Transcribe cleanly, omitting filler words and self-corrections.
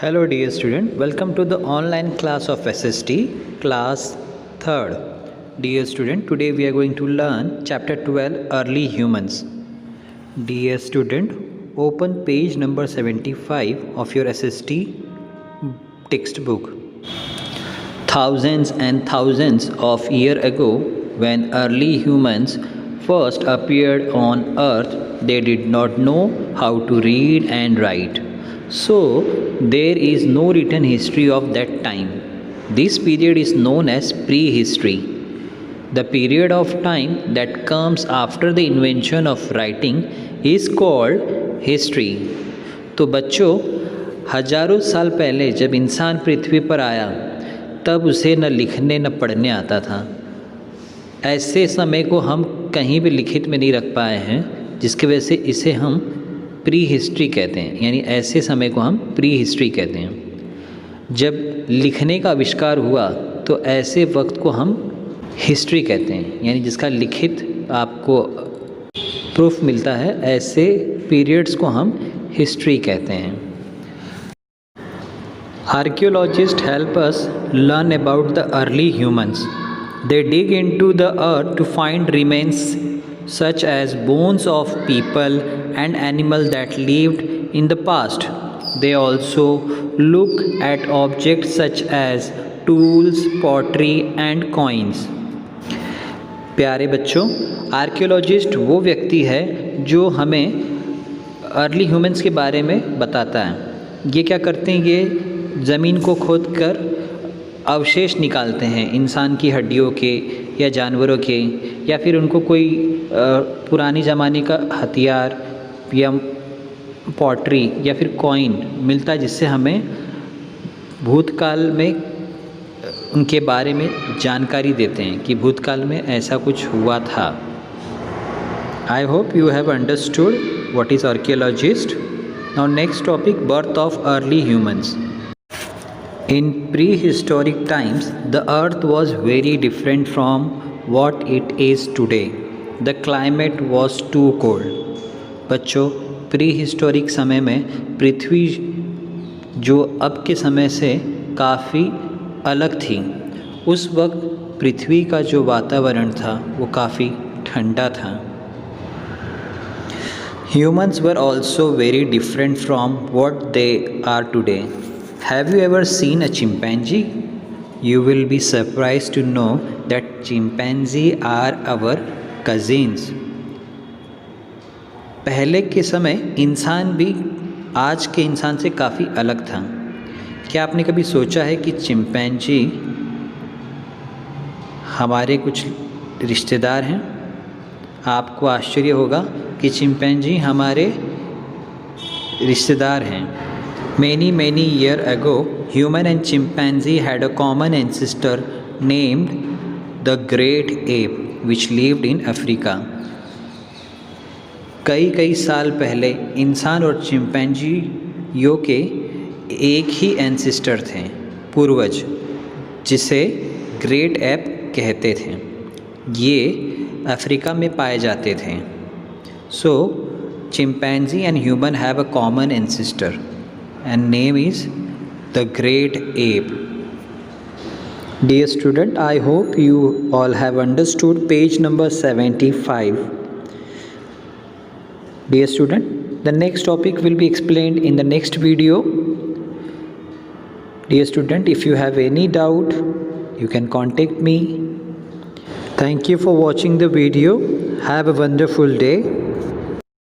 Hello dear student, welcome to the online class of SST, class 3rd. Dear student, today we are going to learn chapter 12, Early Humans. Dear student, open page number 75 of your SST textbook. Thousands and thousands of years ago, when early humans first appeared on earth, they did not know how to read and write. So, there is no written history of that time. This period is known as prehistory. The period of time that comes after the invention of writing is called history. तो बच्चों, हजारों साल पहले जब इंसान पृथ्वी पर आया तब उसे न लिखने न पढ़ने आता था। ऐसे समय को हम कहीं भी लिखित में नहीं रख पाए हैं, जिसकी वजह से इसे हम प्री हिस्ट्री कहते हैं, यानी ऐसे समय को हम प्री हिस्ट्री कहते हैं। जब लिखने का आविष्कार हुआ तो ऐसे वक्त को हम हिस्ट्री कहते हैं, यानी जिसका लिखित आपको प्रूफ मिलता है, ऐसे पीरियड्स को हम हिस्ट्री कहते हैं। Archaeologists help us learn about the early humans. They dig into the earth to find remains such as bones of people and animals that lived in the past. They also look at objects such as tools, pottery and coins. प्यारे बच्चों, archaeologist वो व्यक्ति है जो हमें early humans के बारे में बताता है। ये क्या करते हैं? ये ज़मीन को खोद कर अवशेष निकालते हैं, इंसान की हड्डियों के या जानवरों के, या फिर उनको कोई पुरानी ज़माने का हथियार या पॉटरी या फिर कॉइन मिलता है, जिससे हमें भूतकाल में उनके बारे में जानकारी देते हैं कि भूतकाल में ऐसा कुछ हुआ था। I hope you have understood what is archaeologist. Now next topic, birth of early humans. In prehistoric times, the earth was very different from what it is today. The climate was too cold. बच्चों, prehistoric समय में पृथ्वी जो अब के समय से काफ़ी अलग थी। उस वक्त पृथ्वी का जो वातावरण था वो काफ़ी ठंडा था। Humans were also very different from what they are today. Have you ever seen a chimpanzee? You will be surprised to know that chimpanzees are our cousins. पहले के समय इंसान भी आज के इंसान से काफ़ी अलग था। क्या आपने कभी सोचा है कि चिंपैंजी हमारे कुछ रिश्तेदार हैं? आपको आश्चर्य होगा कि चिंपैंजी हमारे रिश्तेदार हैं। Many years ago, human and chimpanzee had a common ancestor named the Great Ape, which lived in Africa. कई साल पहले इंसान और चिंपैंजियों के एक ही एंसेस्टर थे, पूर्वज, जिसे ग्रेट एप कहते थे। ये अफ्रीका में पाए जाते थे। So, chimpanzee and human have a common ancestor, and name is the Great Ape. Dear student, I hope you all have understood page number 75. Dear student, the next topic will be explained in the next video. Dear student, if you have any doubt, you can contact me. Thank you for watching the video. Have a wonderful day.